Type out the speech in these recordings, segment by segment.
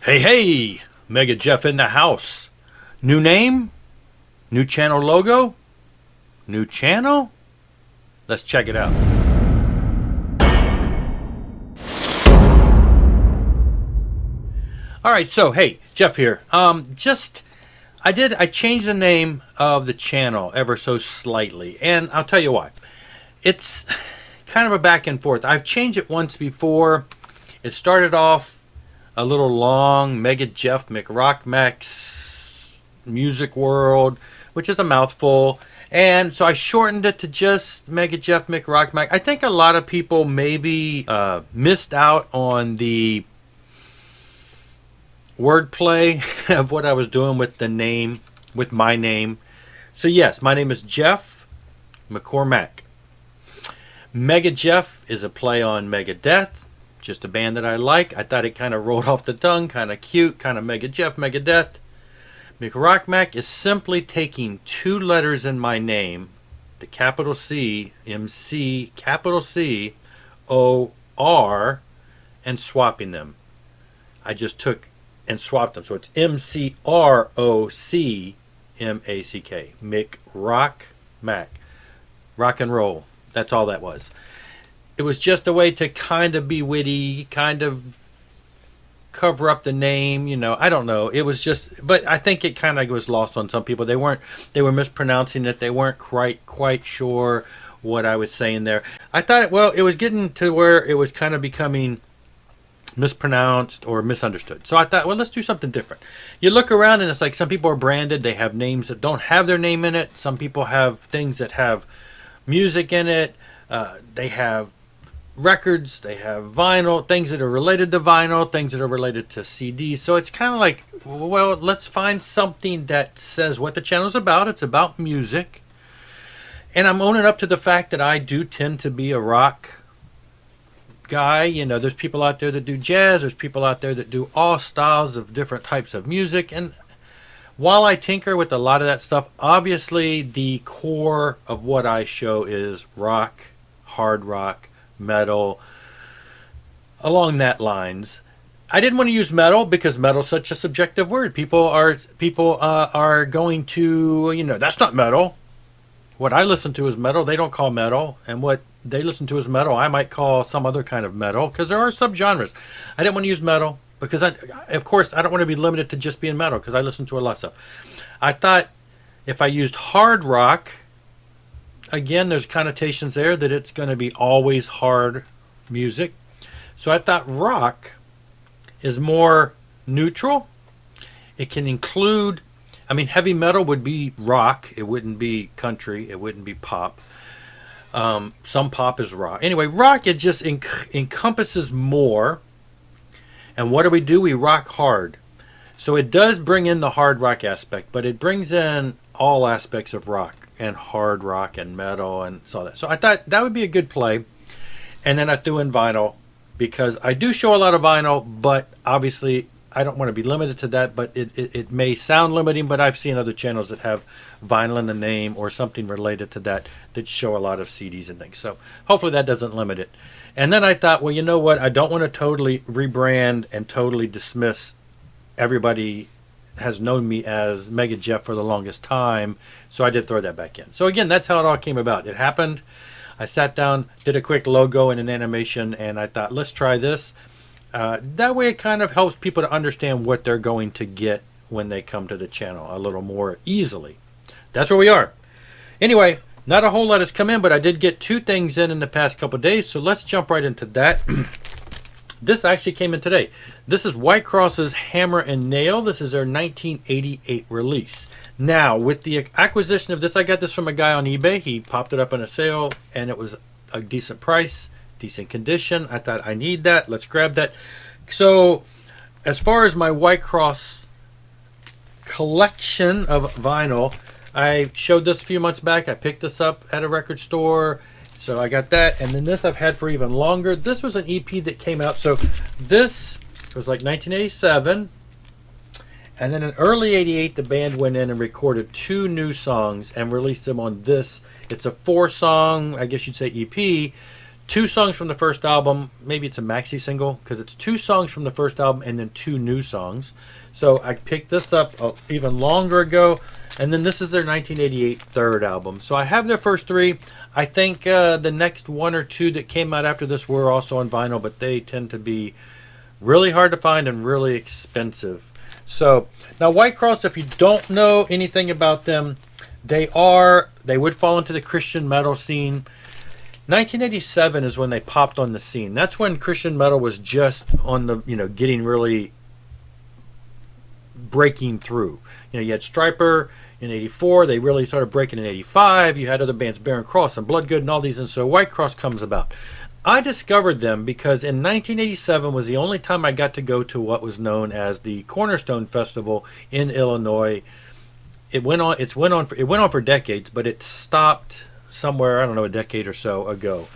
Hey, hey! Mega Jeff in the house. New name? New channel logo? New channel? Let's check it out. All right, so hey, Jeff here. I changed the name of the channel ever so slightly, and I'll tell you why. It's kind of a back and forth. I've changed it once before. It started off a little long, Mega Jeff McRockMac's Music World, which is a mouthful. And so I shortened it to just Mega Jeff McRockMac. I think a lot of people maybe missed out on the wordplay of what I was doing with the name, with my name. So yes, my name is Jeff McCormack. Mega Jeff is a play on Megadeth, just a band that I like. I thought it kind of rolled off the tongue, kind of cute, kind of Mega Jeff, Megadeth. McRockMac is simply taking two letters in my name, the capital C, MC, capital C, O, R, and swapping them. I just took and swapped them. So it's McRockMack. McRockMac. Rock and roll. That's all that was. It was just a way to kind of be witty, kind of cover up the name, I don't know. It was just, but I think it kind of was lost on some people. They were mispronouncing it. They weren't quite sure what I was saying there. I thought, well, it was getting to where it was kind of becoming mispronounced or misunderstood. So I thought, well, let's do something different. You look around and it's like some people are branded. They have names that don't have their name in it. Some people have things that have music in it. They have records, they have vinyl, things that are related to vinyl, things that are related to CDs. So it's kind of like, well, let's find something that says what the channel's about. It's about music. And I'm owning up to the fact that I do tend to be a rock guy. There's people out there that do jazz. There's people out there that do all styles of different types of music. And while I tinker with a lot of that stuff, obviously the core of what I show is rock, hard rock, metal, along that lines. I didn't want to use metal because metal is such a subjective word. People are going to, that's not metal. What I listen to is metal. They don't call metal, and what they listen to is metal. I might call some other kind of metal because there are subgenres. I didn't want to use metal because of course I don't want to be limited to just being metal because I listen to a lot of stuff. I thought if I used hard rock, again, there's connotations there that it's going to be always hard music. So I thought rock is more neutral. It can include, heavy metal would be rock. It wouldn't be country. It wouldn't be pop. Some pop is rock. Anyway, rock, it just encompasses more. And what do? We rock hard. So it does bring in the hard rock aspect, but it brings in all aspects of rock and hard rock and metal and all that. So I thought that would be a good play. And then I threw in vinyl because I do show a lot of vinyl, but obviously I don't want to be limited to that, but it may sound limiting, but I've seen other channels that have vinyl in the name or something related to that show a lot of CDs and things. So hopefully that doesn't limit it. And then I thought, well, you know what? I don't want to totally rebrand and totally dismiss. Everybody has known me as Mega Jeff for the longest time, so I did throw that back in. So again, that's how it all came about. It happened. I sat down, did a quick logo and an animation, and I thought, let's try this. That way it kind of helps people to understand what they're going to get when they come to the channel a little more easily. That's where we are. Anyway, not a whole lot has come in, but I did get two things in the past couple of days, so let's jump right into that. This actually came in today. This is White Cross's Hammer and Nail. This is their 1988 release. Now, with the acquisition of this, I got this from a guy on eBay. He popped it up in a sale, and it was a decent price, decent condition. I thought, I need that. Let's grab that. So, as far as my White Cross collection of vinyl, I showed this a few months back. I picked this up at a record store. So I got that, and then this I've had for even longer. This was an EP that came out. So this was like 1987, and then in early 88, the band went in and recorded two new songs and released them on this. It's a 4-song, I guess you'd say EP, 2 songs from the first album. Maybe it's a maxi single because it's 2 songs from the first album and then 2 new songs. So I picked this up even longer ago, and then this is their 1988 third album. So I have their first 3. I think the next 1 or 2 that came out after this were also on vinyl, but they tend to be really hard to find and really expensive. So now White Cross, if you don't know anything about them, they would fall into the Christian metal scene. 1987 is when they popped on the scene. That's when Christian metal was just on the, getting really breaking through. You had Stryper in 84. They really started breaking in 85. You had other bands, Barren Cross and Bloodgood and all these. And so White Cross comes about. I discovered them because in 1987 was the only time I got to go to what was known as the Cornerstone Festival in Illinois. It went on for decades, but it stopped somewhere, I don't know, a decade or so ago.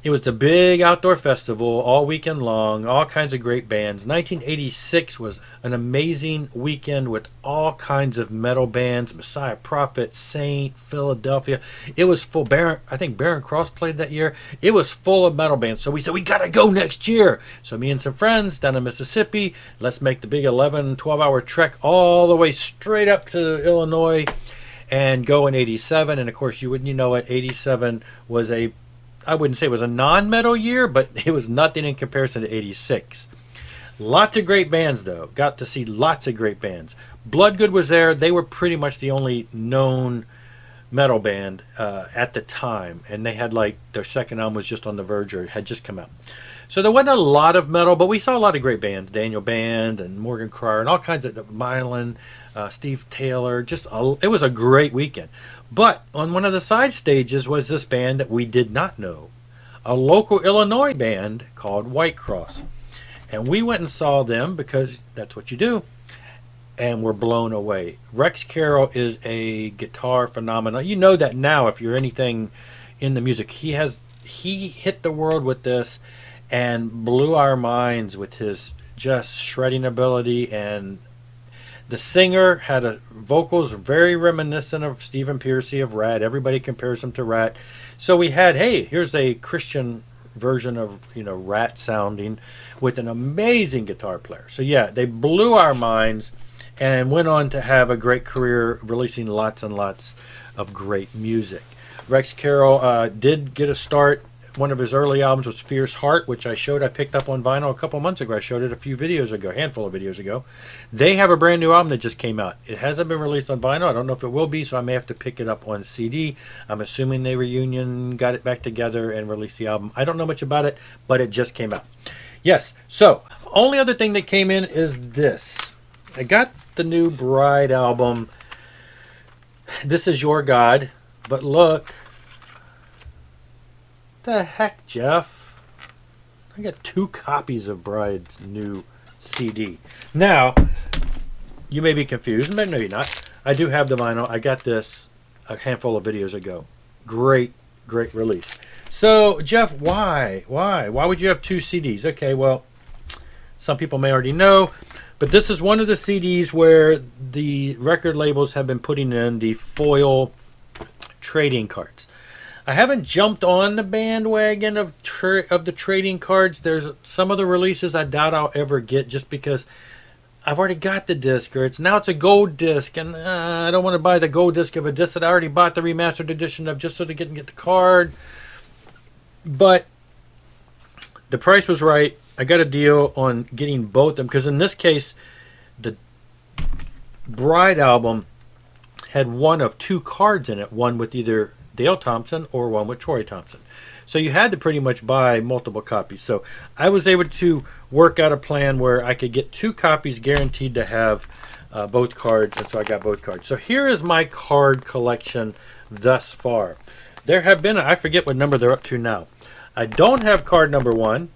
It was the big outdoor festival all weekend long, all kinds of great bands. 1986 was an amazing weekend with all kinds of metal bands, Messiah Prophet, Saint, Philadelphia. It was full. I think Barren Cross played that year. It was full of metal bands. So we said, we got to go next year. So me and some friends down in Mississippi, let's make the big 11, 12-hour trek all the way straight up to Illinois and go in 87. And of course, you know it, 87 was I wouldn't say it was a non-metal year, but it was nothing in comparison to 86. Lots of great bands, though. Got to see lots of great bands. Bloodgood was there. They were pretty much the only known metal band at the time. And they had their second album was just on the verge or had just come out. So there wasn't a lot of metal, but we saw a lot of great bands. Daniel Band and Morgan Cryer and all kinds of Mylan, Steve Taylor. It was a great weekend. But on one of the side stages was this band that we did not know, a local Illinois band called White Cross. And we went and saw them because that's what you do, and we're blown away. Rex Carroll is a guitar phenomenon. You know that now if you're anything in the music. He hit the world with this and blew our minds with his just shredding ability, and the singer had vocals very reminiscent of Stephen Pearcy of Rat. Everybody compares him to Rat. So we had, here's a Christian version of, Rat sounding with an amazing guitar player. So yeah, they blew our minds and went on to have a great career releasing lots and lots of great music. Rex Carroll did get a start. One of his early albums was Fierce Heart, which I picked up on vinyl a couple months ago. I showed it a handful of videos ago. They have a brand new album that just came out. It hasn't been released on vinyl. I don't know if it will be, so I may have to pick it up on CD. I'm assuming they got it back together and released the album. I don't know much about it, but it just came out. Yes, so only other thing that came in is this. I got the new Bride album. This Is Your God, but look. The heck, Jeff? I got 2 copies of Bride's new CD. Now, you may be confused, but maybe not. I do have the vinyl. I got this a handful of videos ago. Great release. So, Jeff, why? Why would you have 2 CDs? Okay, well, some people may already know, but this is one of the CDs where the record labels have been putting in the foil trading cards. I haven't jumped on the bandwagon of the trading cards. There's some of the releases I doubt I'll ever get just because I've already got the disc, or now it's a gold disc, and I don't want to buy the gold disc of a disc that I already bought the remastered edition of just so to get the card. But the price was right. I got a deal on getting both of them because in this case, the Bride album had one of 2 cards in it, one with either Dale Thompson or one with Troy Thompson. So you had to pretty much buy multiple copies. So I was able to work out a plan where I could get 2 copies guaranteed to have both cards, and so I got both cards. So here is my card collection thus far. There have been, I forget what number they're up to now. I don't have card number 1.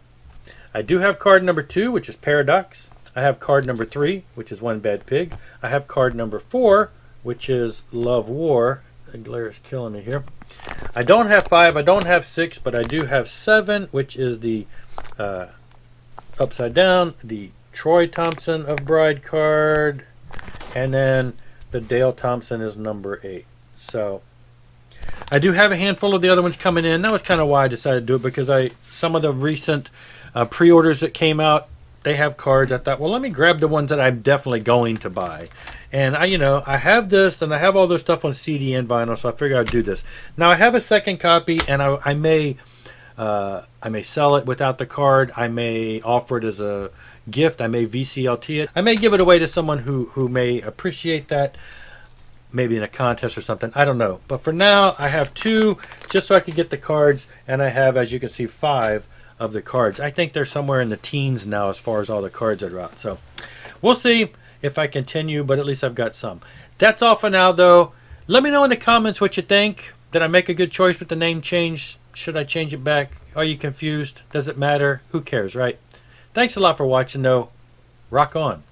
I do have card number 2, which is Paradox. I have card number 3, which is One Bad Pig. I have card number 4, which is Love War. The glare is killing me here. I don't have 5, I don't have 6, but I do have 7, which is the upside down, the Troy Thompson of Bride card, and then the Dale Thompson is number 8. So I do have a handful of the other ones coming in. That was kind of why I decided to do it, because some of the recent pre-orders that came out, they have cards. I thought, well, let me grab the ones that I'm definitely going to buy. And I have this, and I have all this stuff on CD and vinyl, so I figured I'd do this. Now I have a second copy, and I may sell it without the card. I may offer it as a gift. I may VCLT it. I may give it away to someone who may appreciate that, maybe in a contest or something. I don't know. But for now, I have 2 just so I could get the cards, and I have, as you can see, 5 of the cards. I think they're somewhere in the teens now as far as all the cards that are out. So we'll see if I continue, but at least I've got some. That's all for now, though. Let me know in the comments what you think. Did I make a good choice with the name change? Should I change it back? Are you confused? Does it matter? Who cares, right? Thanks a lot for watching, though. Rock on.